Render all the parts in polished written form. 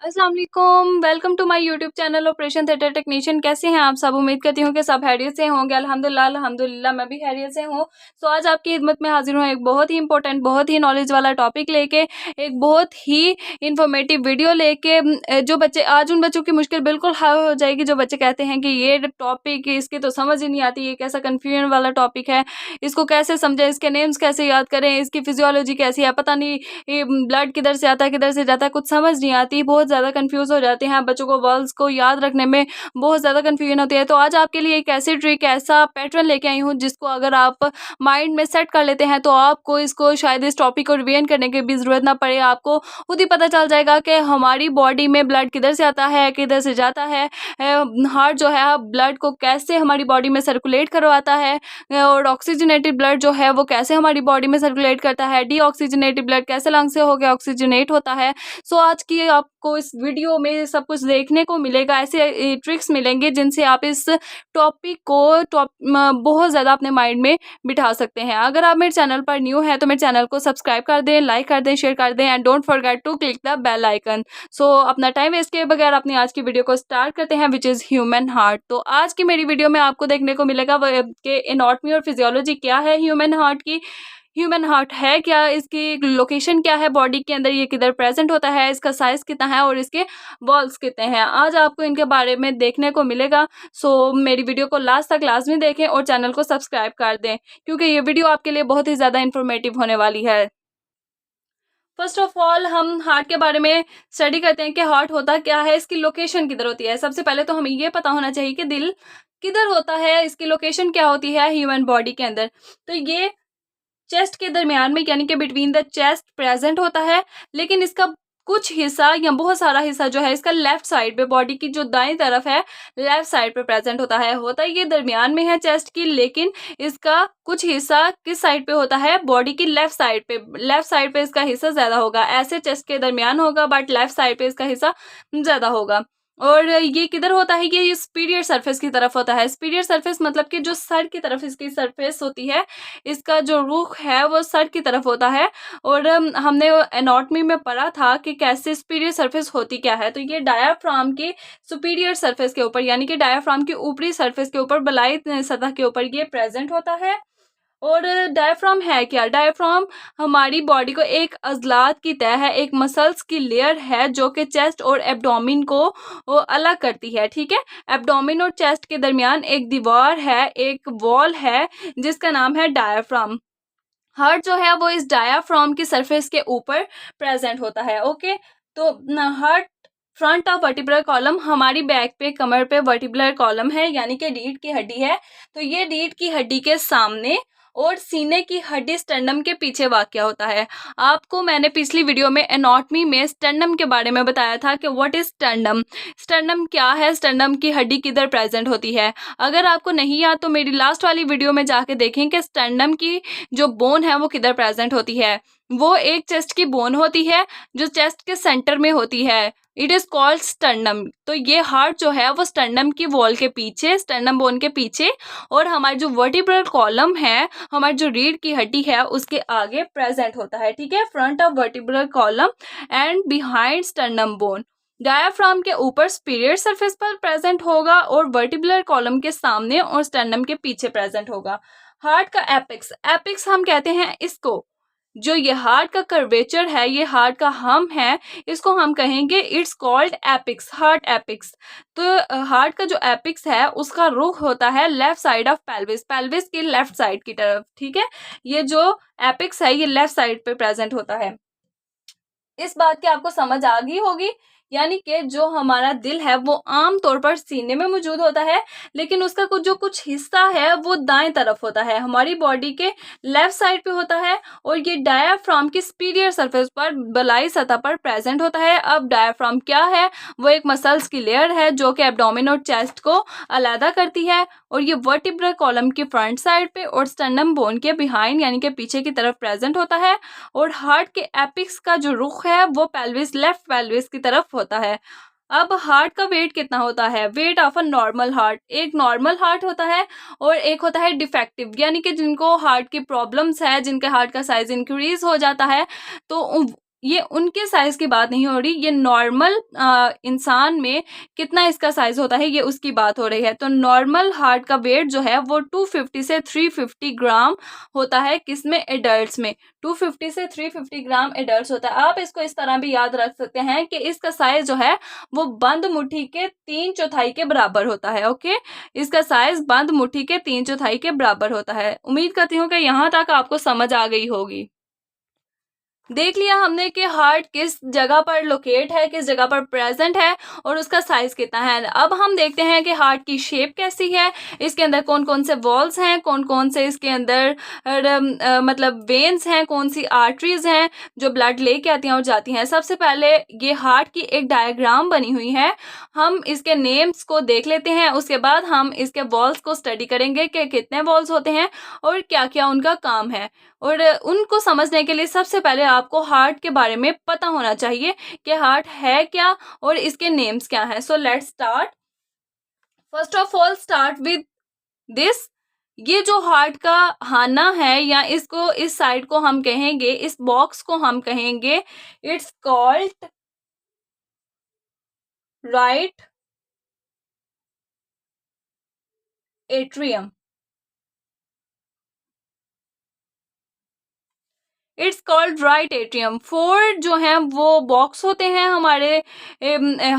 अस्सलाम वालेकुम, welcome to my YouTube channel operation theatre technician. कैसे हैं आप सब? उम्मीद करती हूँ कि सब खैरियत से होंगे। अल्हम्दुलिल्लाह अल्हम्दुलिल्लाह मैं भी खैरियत से हूँ। तो आज आपकी खिदमत में हाजिर हूँ एक बहुत ही इंपॉर्टेंट, बहुत ही नॉलेज वाला टॉपिक लेके, एक बहुत ही इन्फॉर्मेटिव वीडियो लेके। जो बच्चे आज उन बच्चों की मुश्किल बिल्कुल हल हो जाएगी जो बच्चे कहते हैं कि ये टॉपिक इसकी तो समझ ही नहीं आती, ये कैसा कन्फ्यूजन वाला टॉपिक है, इसको कैसे समझें, इसके नेम्स कैसे याद करें, इसकी फिजियोलॉजी कैसी है, पता नहीं ये ब्लड किधर से आता है किधर से जाता है, कुछ समझ नहीं आती, बहुत ज़्यादा कंफ्यूज हो जाते हैं बच्चों को। वर्ड्स को याद रखने में बहुत ज़्यादा कन्फ्यूजन होती है। तो आज आपके लिए एक ऐसी ट्रिक, ऐसा पैटर्न लेके आई हूँ जिसको अगर आप माइंड में सेट कर लेते हैं तो आपको इसको शायद इस टॉपिक को रिवीजन करने की भी ज़रूरत ना पड़े। आपको खुद ही पता चल जाएगा कि हमारी बॉडी में ब्लड किधर से आता है किधर से जाता है। हार्ट जो है ब्लड को कैसे हमारी बॉडी में सर्कुलेट करवाता है, और ऑक्सीजनेटेड ब्लड जो है वो कैसे हमारी बॉडी में सर्कुलेट करता है, डीऑक्सीजनेटेड ब्लड कैसे लंग से होकर ऑक्सीजनेट होता है। सो आज की आपको इस वीडियो में सब कुछ देखने को मिलेगा, ऐसे ट्रिक्स मिलेंगे जिनसे आप इस टॉपिक को बहुत ज़्यादा अपने माइंड में बिठा सकते हैं। अगर आप मेरे चैनल पर न्यू हैं तो मेरे चैनल को सब्सक्राइब कर दें, लाइक कर दें, शेयर कर दें and don't forget to click the bell icon. So अपना टाइम वेस्ट किए बगैर अपनी आज की वीडियो को स्टार्ट करते हैं, विच इज़ ह्यूमन हार्ट। तो आज की मेरी वीडियो में आपको देखने को मिलेगा कि एनाटॉमी और फिजियोलॉजी क्या है ह्यूमन हार्ट की, ह्यूमन हार्ट है क्या, इसकी लोकेशन क्या है बॉडी के अंदर, ये किधर प्रेजेंट होता है, इसका साइज कितना है और इसके वॉल्स कितने हैं, आज आपको इनके बारे में देखने को मिलेगा। सो मेरी वीडियो को लास्ट तक लाजमी देखें और चैनल को सब्सक्राइब कर दें क्योंकि ये वीडियो आपके लिए बहुत ही ज़्यादा इन्फॉर्मेटिव होने वाली है। फर्स्ट ऑफ ऑल हम हार्ट के बारे में स्टडी करते हैं कि हार्ट होता क्या है, इसकी लोकेशन किधर होती है। सबसे पहले तो हमें ये पता होना चाहिए कि दिल किधर होता है, इसकी लोकेशन क्या होती है ह्यूमन बॉडी के अंदर। तो ये चेस्ट के दरमियान में यानी कि बिटवीन द चेस्ट प्रेजेंट होता है, लेकिन इसका कुछ हिस्सा या बहुत सारा हिस्सा जो है इसका लेफ्ट साइड पे, बॉडी की जो दाईं तरफ है लेफ्ट साइड पे प्रेजेंट होता है। होता ये दरमियान में है चेस्ट की, लेकिन इसका कुछ हिस्सा किस साइड पे होता है, बॉडी की लेफ्ट साइड पे। लेफ्ट साइड पे इसका हिस्सा ज्यादा होगा, ऐसे चेस्ट के दरमियान होगा बट लेफ्ट साइड पे इसका हिस्सा ज्यादा होगा। और ये किधर होता है, ये सुपीरियर सरफेस की तरफ होता है। सुपीरियर सरफेस मतलब कि जो सर की तरफ इसकी सरफेस होती है, इसका जो रुख है वो सर की तरफ होता है। और हमने एनाटॉमी में पढ़ा था कि कैसे सुपीरियर सरफेस होती क्या है। तो ये डायाफ्राम की सुपीरियर सरफेस के ऊपर यानी कि डायाफ्राम की ऊपरी सरफेस के ऊपर, बलाई सतह के ऊपर ये प्रेजेंट होता है। और डायफ्राम है क्या, डायफ्राम हमारी बॉडी को एक अज़लात की तह है, एक मसल्स की लेयर है जो कि चेस्ट और एब्डोमिन को वो अलग करती है। ठीक है, एब्डोमिन और चेस्ट के दरमियान एक दीवार है, एक वॉल है जिसका नाम है डायफ्राम। हार्ट जो है वो इस डायाफ्राम की सरफेस के ऊपर प्रेजेंट होता है। ओके, तो heart front of vertebral column, हमारी बैक पे कमर पे वर्टिब्रल कॉलम है यानी कि रीढ़ की हड्डी है। तो ये रीढ़ की हड्डी के सामने और सीने की हड्डी स्टर्नम के पीछे वाक़या होता है। आपको मैंने पिछली वीडियो में एनाटॉमी में स्टर्नम के बारे में बताया था कि व्हाट इज स्टर्नम, स्टर्नम क्या है, स्टर्नम की हड्डी किधर प्रेजेंट होती है। अगर आपको नहीं याद तो मेरी लास्ट वाली वीडियो में जाके देखें कि स्टर्नम की जो बोन है वो किधर प्रेजेंट होती है। वो एक चेस्ट की बोन होती है जो चेस्ट के सेंटर में होती है, इट इज कॉल्ड स्टर्नम। तो ये हार्ट जो है वो स्टर्नम की वॉल के पीछे, स्टर्नम बोन के पीछे, और हमारी जो वर्टिब्रल कॉलम है, हमारी जो रीढ़ की हड्डी है उसके आगे प्रेजेंट होता है। ठीक है, front of vertebral column and behind sternum bone. Diaphragm के ऊपर सुपीरियर सरफेस पर प्रेजेंट होगा और वर्टिब्रल कॉलम के सामने और स्टर्नम के पीछे प्रेजेंट होगा। हार्ट का एपिक्स, एपिक्स हम कहते हैं इसको, जो ये हार्ट का कर्वेचर है, ये हार्ट का हम है, इसको हम कहेंगे it's called apex, heart apex. तो हार्ट का जो एपिक्स है उसका रुख होता है left side of pelvis, pelvis की लेफ्ट साइड की तरफ। ठीक है, ये जो एपिक्स है ये लेफ्ट साइड पे प्रेजेंट होता है। इस बात की आपको समझ आ गई होगी, यानी कि जो हमारा दिल है वो आम तौर पर सीने में मौजूद होता है, लेकिन उसका कुछ हिस्सा है वो दाएं तरफ होता है, हमारी बॉडी के लेफ्ट साइड पे होता है। और ये डायाफ्राम की सुपीरियर सरफेस पर, बलाई सतह पर प्रेजेंट होता है। अब डायाफ्राम क्या है, वो एक मसल्स की लेयर है जो कि एब्डोमेन और चेस्ट को अलहदा करती है। और ये वर्टिब्रल कॉलम की फ्रंट साइड पे और स्टर्नम बोन के बिहाइंड यानी कि पीछे की तरफ प्रेजेंट होता है। और हार्ट के एपिक्स का जो रुख है वो पेल्विस, लेफ्ट पेल्विस की तरफ होता है। अब हार्ट का वेट कितना होता है, weight of a normal heart, एक नॉर्मल हार्ट होता है और एक होता है डिफेक्टिव, यानी कि जिनको हार्ट की प्रॉब्लम्स है, जिनके हार्ट का साइज इंक्रीज हो जाता है, तो ये उनके साइज की बात नहीं हो रही, ये नॉर्मल इंसान में कितना इसका साइज होता है ये उसकी बात हो रही है। तो नॉर्मल हार्ट का वेट जो है वो 250 से 350 ग्राम होता है, किसमें, एडल्ट्स में 250 से 350 ग्राम एडल्ट्स होता है। आप इसको इस तरह भी याद रख सकते हैं कि इसका साइज जो है वो बंद मुट्ठी के 3/4 के बराबर होता है। ओके, इसका साइज बंद मुट्ठी के 3/4 के बराबर होता है। उम्मीद करती हूँ कि यहाँ तक आपको समझ आ गई होगी। देख लिया हमने कि हार्ट किस जगह पर लोकेट है, किस जगह पर प्रेजेंट है और उसका साइज कितना है। अब हम देखते हैं कि हार्ट की शेप कैसी है, इसके अंदर कौन कौन से वॉल्स हैं, कौन कौन से इसके अंदर मतलब वेन्स हैं, कौन सी आर्टरीज हैं जो ब्लड लेके आती हैं और जाती हैं। सबसे पहले ये हार्ट की एक डायग्राम बनी हुई है, हम इसके नेम्स को देख लेते हैं, उसके बाद हम इसके वॉल्स को स्टडी करेंगे कि कितने वॉल्स होते हैं और क्या क्या उनका काम है। और उनको समझने के लिए सबसे पहले आपको हार्ट के बारे में पता होना चाहिए कि हार्ट है क्या और इसके नेम्स क्या हैं। So let's start. First of all start with this. ये जो हार्ट का हाना है या इसको इस साइड को हम कहेंगे, इस बॉक्स को हम कहेंगे, it's called right atrium. It's called right atrium. 4 जो हैं वो बॉक्स होते हैं हमारे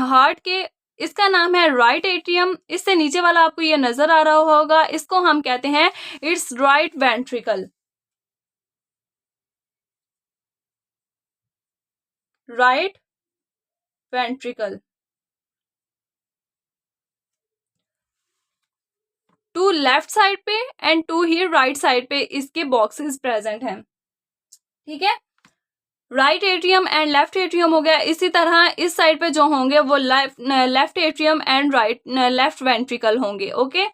हार्ट के, इसका नाम है राइट एट्रियम। इससे नीचे वाला आपको ये नजर आ रहा होगा, इसको हम कहते हैं it's right ventricle. Right ventricle. Two left side पे एंड टू ही राइट साइड पे इसके बॉक्सेस प्रेजेंट हैं। ठीक है, right atrium and left atrium हो गया। इसी तरह इस साइड पे जो होंगे वो left atrium and right left ventricle होंगे। ओके,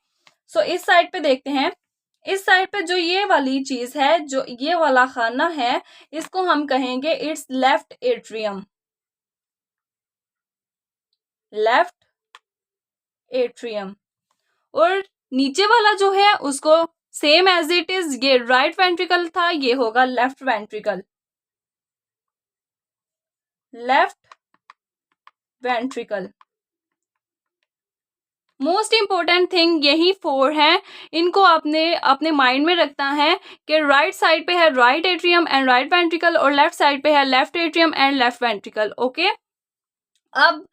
सो इस साइड पे देखते हैं। इस साइड पे जो ये वाली चीज है, जो ये वाला खाना है, इसको हम कहेंगे it's left atrium. Left atrium. और नीचे वाला जो है उसको सेम एज इट इज, ये राइट वेंट्रिकल था, ये होगा left ventricle. Left ventricle. Most important thing यही 4 हैं, इनको आपने अपने माइंड में रखना है कि राइट साइड पे है right atrium and right ventricle और लेफ्ट साइड पे है left atrium and left ventricle. Okay, अब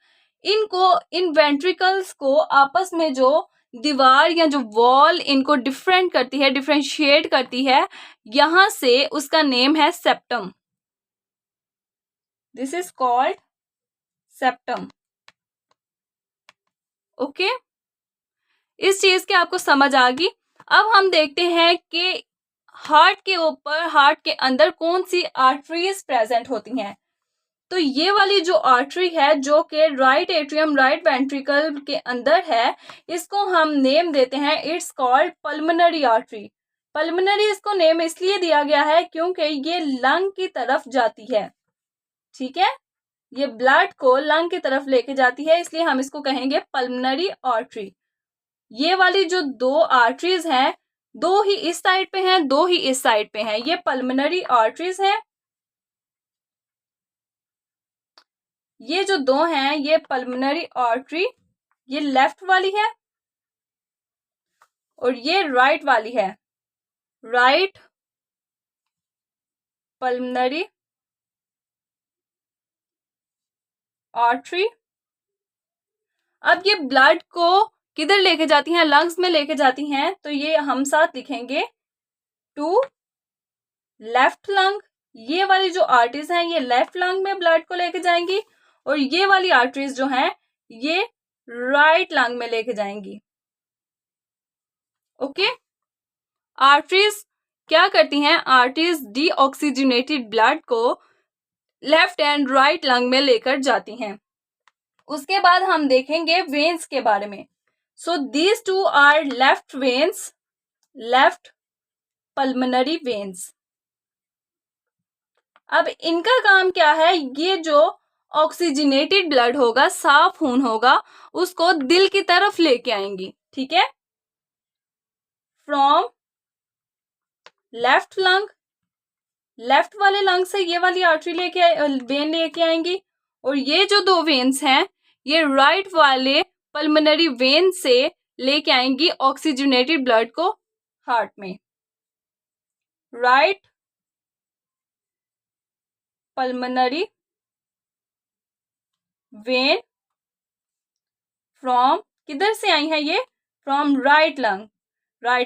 इनको, इन वेंट्रिकल्स को आपस में जो दीवार या जो वॉल इनको डिफरेंट करती है, डिफरेंशिएट करती है, यहां से उसका नेम है septum. This is called septum. Okay, इस चीज की आपको समझ आ गई। अब हम देखते हैं कि हार्ट के ऊपर, हार्ट के अंदर कौन सी आर्टरीज प्रेजेंट होती हैं। तो ये वाली जो आर्टरी है जो कि राइट एट्रियम राइट वेंट्रिकल के अंदर है, इसको हम नेम देते हैं, it's called pulmonary artery. Pulmonary इसको नेम इसलिए दिया गया है क्योंकि ये लंग की तरफ जाती है। ठीक है, ये ब्लड को लंग की तरफ लेके जाती है, इसलिए हम इसको कहेंगे पल्मोनरी आर्टरी। ये वाली जो 2 आर्टरीज हैं, 2 ही इस साइड पे हैं, 2 ही इस साइड पे हैं, ये पल्मोनरी आर्टरीज हैं। ये जो 2 हैं ये पल्मोनरी आर्टरी, ये लेफ्ट वाली है और ये राइट वाली है, राइट पल्मोनरी आर्टरी। अब ये ब्लड को किधर लेके जाती हैं, लंग्स में लेके जाती हैं, तो ये हम साथ लिखेंगे टू लेफ्ट लंग। ये वाली जो आर्टरीज हैं ये लेफ्ट लंग में ब्लड को लेके जाएंगी और ये वाली आर्टरीज जो हैं ये राइट लंग में लेके जाएंगी। ओके, आर्टरीज क्या करती हैं, आर्टरीज डीऑक्सीजनेटेड ब्लड को लेफ्ट एंड राइट लंग में लेकर जाती हैं। उसके बाद हम देखेंगे वेन्स के बारे में। So these 2 are left veins, left pulmonary veins. अब इनका काम क्या है, ये जो ऑक्सीजनेटेड ब्लड होगा, साफ खून होगा, उसको दिल की तरफ लेके आएंगी। ठीक है, फ्रॉम लेफ्ट लंग लेफ्ट वाले लंग से ये वाली आर्टरी वेन लेके आएंगी, और ये जो दो वेन्स हैं ये राइट वाले पल्मोनरी वेन से लेके आएंगी ऑक्सीजनेटेड ब्लड को हार्ट में। राइट पल्मोनरी वेन फ्रॉम, किधर से आई है ये, फ्रॉम राइट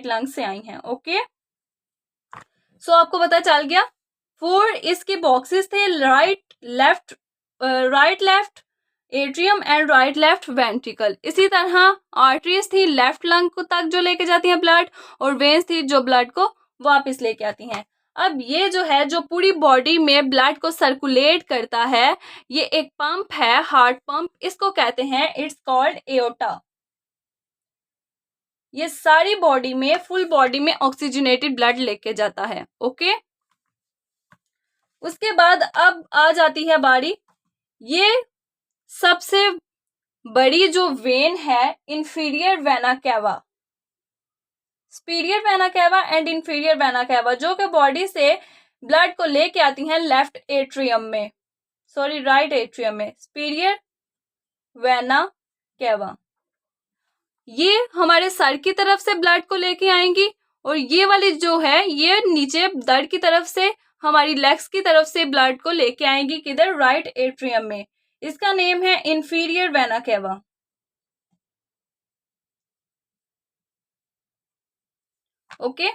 लंग से आई हैं। ओके, सो आपको पता चल गया। 4 इसके बॉक्सेस थे, right left atrium and right left ventricle. इसी तरह आर्टरीज थी लेफ्ट लंग को तक जो लेके जाती हैं ब्लड, और वेन्स थी जो ब्लड को वापस लेके आती हैं। अब ये जो है जो पूरी बॉडी में ब्लड को सर्कुलेट करता है, ये एक पंप है, हार्ट पंप, इसको कहते हैं, इट्स कॉल्ड एओर्टा। ये सारी बॉडी में, फुल बॉडी में ऑक्सीजनेटेड ब्लड लेके जाता है। ओके, उसके बाद अब आ जाती है बारी, ये सबसे बड़ी जो वेन है inferior vena cava, superior vena cava and inferior vena cava, जो कि बॉडी से ब्लड को लेके आती हैं लेफ्ट एट्रियम में, सॉरी राइट एट्रियम में, सुपीरियर वेना कैवा। ये हमारे सर की तरफ से ब्लड को लेके आएंगी, और ये वाली जो है ये नीचे दर की तरफ से, हमारी लेग्स की तरफ से ब्लड को लेके आएंगी, किधर, राइट एट्रियम में। इसका नेम है इंफीरियर वेना कैवा। ओके,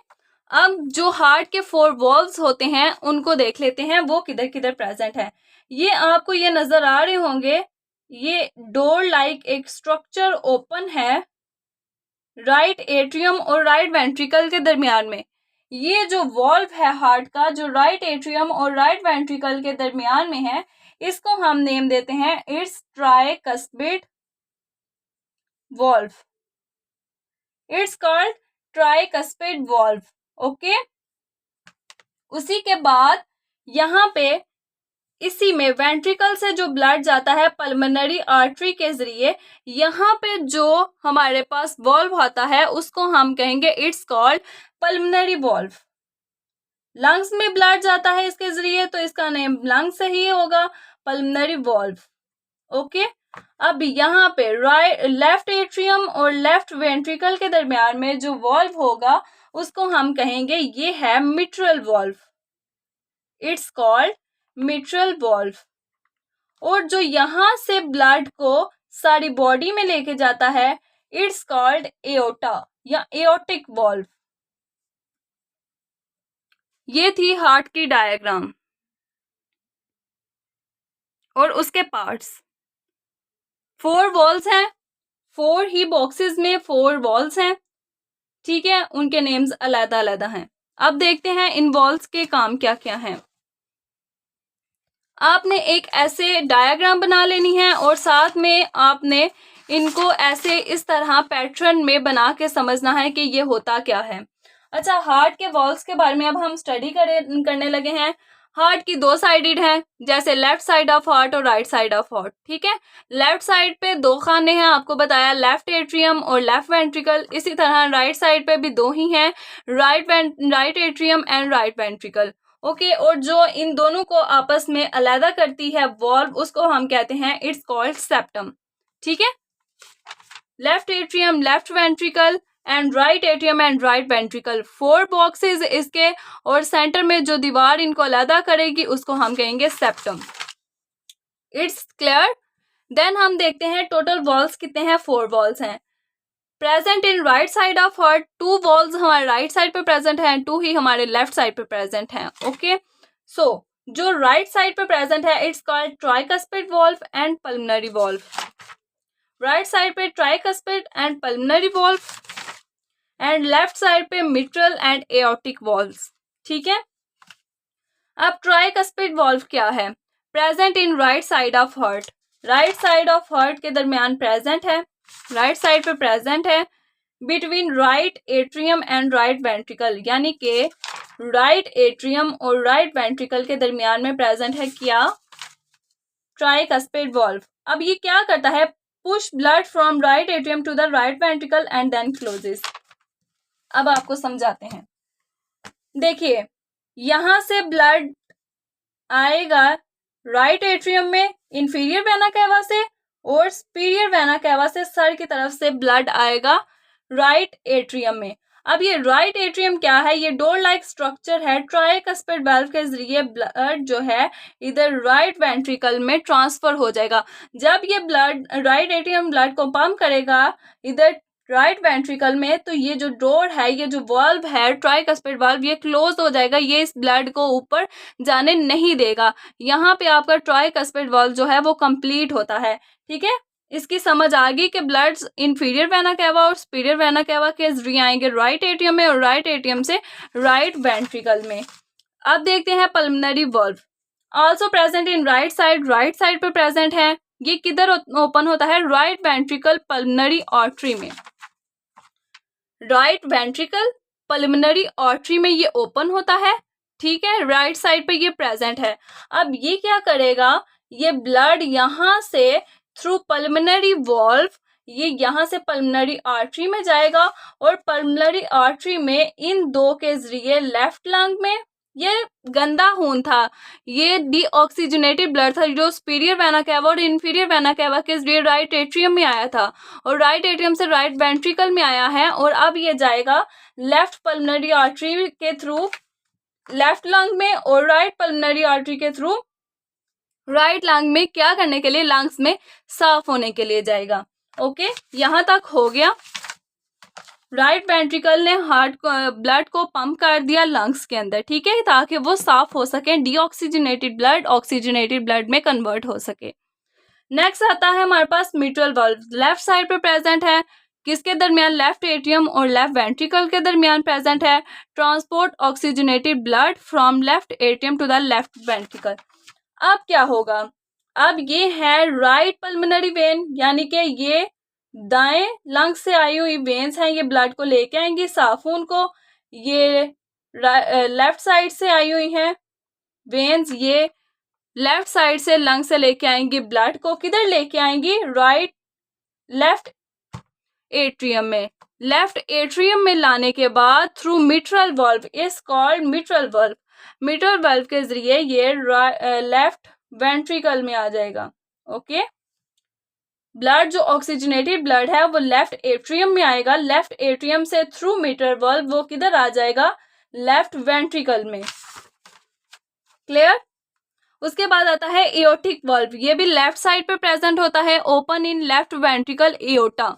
अब जो हार्ट के 4 वॉल्व्स होते हैं उनको देख लेते हैं, वो किधर किधर प्रेजेंट है। ये आपको ये नजर आ रहे होंगे, ये डोर लाइक एक स्ट्रक्चर ओपन है राइट एट्रियम और राइट वेंट्रिकल के दरमियान में। ये जो वॉल्व है हार्ट का, जो राइट एट्रियम और राइट वेंट्रिकल के दरमियान में है, इसको हम नेम देते हैं it's tricuspid valve. It's called tricuspid valve. Okay, उसी के बाद यहाँ पे इसी में वेंट्रिकल से जो ब्लड जाता है पल्मोनरी आर्टरी के जरिए, यहाँ पे जो हमारे पास वॉल्व होता है उसको हम कहेंगे it's called pulmonary valve. Lungs में ब्लड जाता है इसके जरिए, तो इसका नेम लंग से ही होगा, पल्मोनरी वॉल्व। ओके, अब यहाँ पे लेफ्ट एट्रियम और लेफ्ट वेंट्रिकल के दरमियान में जो वॉल्व होगा उसको हम कहेंगे ये है mitral valve. It's called mitral valve. और जो यहां से ब्लड को सारी बॉडी में लेके जाता है, इट्स कॉल्ड एओर्टा या एओर्टिक वॉल्व। ये थी हार्ट की डायग्राम और उसके पार्ट्स। 4 वॉल्स हैं, 4 ही बॉक्सेस में 4 वॉल्स हैं, ठीक है, उनके नेम्स अलग अलग हैं। अब देखते हैं इन वॉल्स के काम क्या क्या हैं। आपने एक ऐसे डायग्राम बना लेनी है और साथ में आपने इनको ऐसे इस तरह पैटर्न में बना के समझना है कि ये होता क्या है। अच्छा, हार्ट के वॉल्स के बारे में अब हम स्टडी करने लगे हैं। हार्ट की 2 साइडेड है, जैसे लेफ्ट साइड ऑफ हार्ट और राइट साइड ऑफ हार्ट, ठीक है। लेफ्ट साइड पे 2 खाने हैं, आपको बताया, लेफ्ट एट्रियम और लेफ्ट वेंट्रिकल। इसी तरह राइट साइड पे भी 2 ही हैं, right atrium and right ventricle. Okay, और जो इन दोनों को आपस में अलग करती है वॉल्व, उसको हम कहते हैं इट्स कॉल्ड सेप्टम, ठीक है। Left atrium, left ventricle and right atrium and right ventricle, 4 boxes इसके, और सेंटर में जो दीवार इनको अलग करेगी उसको हम कहेंगे सेप्टम। It's clear. देन हम देखते हैं टोटल वॉल्स कितने हैं। 4 वॉल्स हैं present in right side of heart. 2 walls हमारे राइट साइड पे प्रेजेंट हैं, 2 ही हमारे लेफ्ट साइड पे प्रेजेंट हैं। ओके, सो जो राइट साइड पे प्रेजेंट है it's called tricuspid valve and pulmonary valve. Right side पे tricuspid and pulmonary valve, and left side पे मिट्रल एंड एओर्टिक वॉल्व्स, ठीक है। अब ट्राइकस्पिड वॉल्व क्या है, present in right side of heart. Right side of heart के दरमियान present है, राइट साइड पे प्रेजेंट है, between right atrium and right ventricle, यानी कि राइट एट्रियम और राइट वेंट्रिकल के दरमियान में प्रेजेंट है क्या, ट्राइकस्पिड वॉल्व। अब ये क्या करता है, push blood from right atrium to the right ventricle and then closes. अब आपको समझाते हैं। देखिए, यहाँ से ब्लड आएगा राइट एट्रियम में इंफीरियर वेना कैवा से, और सुपीरियर वेना कैवा से सर की तरफ से ब्लड आएगा राइट एट्रियम में। अब ये राइट एट्रियम क्या है, ये डोर लाइक स्ट्रक्चर है। ट्राइकस्पिड वाल्व के जरिए ब्लड जो है इधर राइट वेंट्रिकल में ट्रांसफर हो जाएगा। जब ये ब्लड राइट एट्रियम ब्लड को पंप करेगा इधर राइट वेंट्रिकल में, तो ये जो डोर है, ये जो वाल्व है ट्राइकस्पिड वाल्व, ये क्लोज हो जाएगा, ये इस ब्लड को ऊपर जाने नहीं देगा। यहाँ पे आपका ट्राइकस्पिड वाल्व जो है वो कंप्लीट होता है। ठीक है, इसकी समझ आ गई कि ब्लड इंफीरियर वेना कैवा और सुपीरियर वेना कैवा के जरिए आएंगे राइट एट्रियम में और राइट एट्रियम से राइट वेंट्रिकल में। अब देखते हैं pulmonary valve, also present in right side पे प्रेजेंट है। ये किधर ओपन होता है, राइट वेंट्रिकल पल्मोनरी आर्टरी में। राइट वेंट्रिकल पल्मोनरी आर्टरी में ये ओपन होता है। ठीक है, राइट साइड पे ये प्रेजेंट है। अब ये क्या करेगा, ये ब्लड यहाँ से थ्रू पल्मोनरी वाल्व ये यहाँ से पल्मोनरी आर्टरी में जाएगा, और पल्मोनरी आर्टरी में इन दो के जरिए लेफ्ट लंग में, ये गंदा खून था, ये डीऑक्सीजनेटेड ब्लड था जो सुपीरियर वेना कैवा और इंफीरियर वेना कैवा के जरिए राइट एट्रियम में आया था, और राइट एट्रियम से राइट वेंट्रिकल में आया है, और अब ये जाएगा लेफ्ट पल्मोनरी आर्टरी के थ्रू लेफ्ट लंग में, और राइट पल्मोनरी आर्टरी के थ्रू राइट लंग में, क्या करने के लिए, लंग्स में साफ होने के लिए जाएगा। ओके, यहाँ तक हो गया। राइट वेंट्रिकल ने हार्ट को ब्लड को पंप कर दिया लंग्स के अंदर, ठीक है, ताकि वो साफ हो सके, डीऑक्सीजनेटेड ब्लड ऑक्सीजनेटेड ब्लड में कन्वर्ट हो सके। नेक्स्ट आता है हमारे पास मिट्रल वाल्व, लेफ्ट साइड पे प्रेजेंट है, किसके दरमियान, लेफ्ट एट्रियम और लेफ्ट वेंट्रिकल के दरमियान प्रेजेंट है। Transport oxygenated blood from left atrium to the left ventricle. अब क्या होगा, अब ये है राइट पल्मोनरी वेन, यानी कि ये दाएं लंग से आई हुई वेन्स हैं, ये ब्लड को लेके आएंगी साफ खून को। ये लेफ्ट साइड से आई हुई हैं वेन्स, ये लेफ्ट साइड से लंग से लेके आएंगी ब्लड को, किधर लेके आएंगी, राइट लेफ्ट एट्रियम में। लेफ्ट एट्रियम में लाने के बाद through mitral valve, is called mitral valve, mitral valve के जरिए ये लेफ्ट वेंट्रिकल में आ जाएगा। ओके, ब्लड जो ऑक्सीजनेटेड ब्लड है वो लेफ्ट एट्रियम में आएगा, लेफ्ट एट्रियम से थ्रू मिट्रल वाल्व वो किधर आ जाएगा, लेफ्ट वेंट्रिकल में। क्लियर। उसके बाद आता है एओर्टिक वाल्व, ये भी लेफ्ट साइड पे प्रेजेंट होता है, open in left ventricle aorta.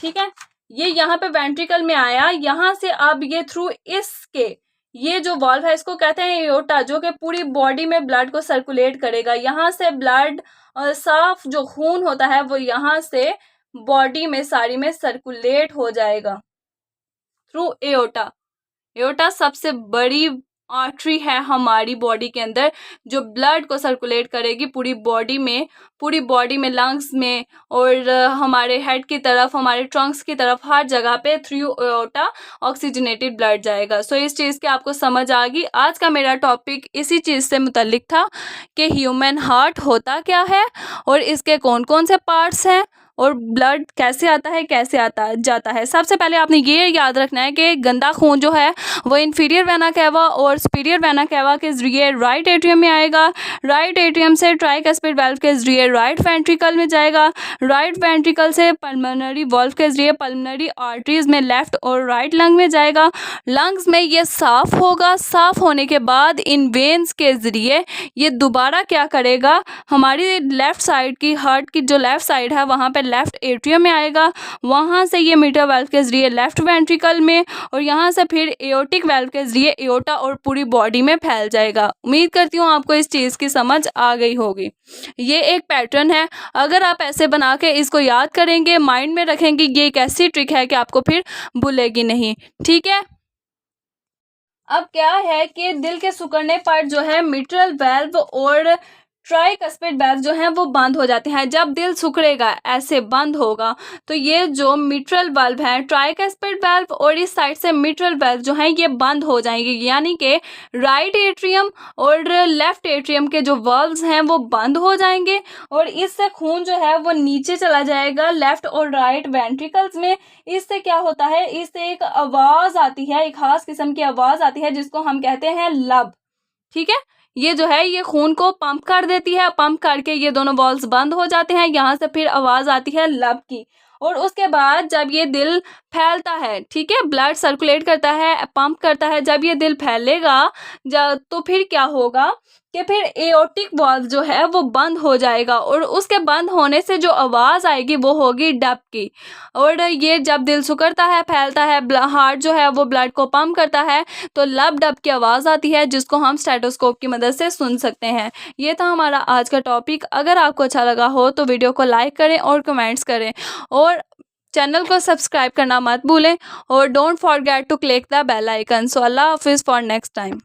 ठीक है, ये यहाँ पे वेंट्रिकल में आया, यहाँ से अब ये थ्रू इसके, ये जो वाल्व है इसको कहते हैं एओर्टा, जो कि पूरी बॉडी में ब्लड को सर्कुलेट करेगा। यहाँ से ब्लड साफ जो खून होता है वो यहाँ से बॉडी में सारी में सर्कुलेट हो जाएगा थ्रू एओर्टा। एओर्टा सबसे बड़ी आर्टरी है हमारी बॉडी के अंदर, जो ब्लड को सर्कुलेट करेगी पूरी बॉडी में, लंग्स में, और हमारे हेड की तरफ, हमारे ट्रंक्स की तरफ, हर जगह पे थ्रू एओर्टा ऑक्सीजनेटेड ब्लड जाएगा। सो इस चीज़ की आपको समझ आ गई। आज का मेरा टॉपिक इसी चीज़ से मुतल्लिक था कि ह्यूमन हार्ट होता क्या है और इसके कौन कौन से पार्ट्स हैं और ब्लड कैसे आता है, कैसे आता जाता है। सबसे पहले आपने ये याद रखना है कि गंदा खून जो है वो इंफीरियर वेना कैवा और सुपीरियर वेना कैवा के जरिए राइट एट्रियम में आएगा, राइट एट्रियम से ट्राइकस्पिड वाल्व के जरिए राइट वेंट्रिकल में जाएगा, राइट वेंट्रिकल से पल्मोनरी वाल्व के जरिए पल्मोनरी आर्टरीज में लेफ्ट और राइट लंग में जाएगा। लंग्स में ये साफ होगा, साफ होने के बाद इन वेन्स के जरिए ये दोबारा क्या करेगा, हमारी लेफ्ट साइड की, हार्ट की जो लेफ्ट साइड है वहाँ पे लेफ्ट एट्रियम में आएगा, वहाँ से ये मिट्रल वाल्व के जरिए लेफ्ट वेंट्रिकल में, और यहाँ से फिर एओर्टिक वाल्व के जरिए एओर्टा और पूरी बॉडी में फैल जाएगा। उम्मीद करती हूँ आपको इस चीज़ की समझ आ गई होगी। ये एक पैटर्न है, अगर आप ऐसे बना के इसको याद करेंगे, माइंड में रखेंगे, ये एक ऐसी ट्रिक है कि आपको फिर भूलेगी नहीं। ठीक है, अब क्या है कि दिल के सिकुड़ने पर जो है मिट्रल वाल्व और ट्राइकस्पिड वाल्व जो हैं वो बंद हो जाते हैं। जब दिल सिकुड़ेगा, ऐसे बंद होगा, तो ये जो मिट्रल वाल्व है, ट्राइकस्पिड वाल्व और इस साइड से मिट्रल वाल्व जो हैं ये बंद हो जाएंगे, यानी कि राइट एट्रियम और लेफ्ट एट्रियम के जो वाल्व्स हैं वो बंद हो जाएंगे और इससे खून जो है वो नीचे चला जाएगा लेफ्ट और राइट वेंट्रिकल्स में। इससे क्या होता है, इससे एक आवाज़ आती है, एक खास किस्म की आवाज़ आती है जिसको हम कहते हैं लब। ठीक है, ये जो है ये खून को पंप कर देती है, पंप करके ये दोनों वॉल्व्स बंद हो जाते हैं। यहाँ से फिर आवाज़ आती है लब की और उसके बाद जब ये दिल फैलता है, ठीक है, ब्लड सर्कुलेट करता है, पंप करता है, जब ये दिल फैलेगा तो फिर क्या होगा कि फिर एओर्टिक वाल्व जो है वो बंद हो जाएगा और उसके बंद होने से जो आवाज़ आएगी वो होगी डब की। और ये जब दिल सिकुड़ता है, फैलता है, हार्ट जो है वो ब्लड को पंप करता है, तो लब डब की आवाज़ आती है जिसको हम स्टेथोस्कोप की मदद से सुन सकते हैं। ये था हमारा आज का टॉपिक। अगर आपको अच्छा लगा हो तो वीडियो को लाइक करें और कमेंट्स करें और चैनल को सब्सक्राइब करना मत भूलें और don't forget to click the bell icon. So अल्लाह हाफिज़ फॉर नेक्स्ट टाइम।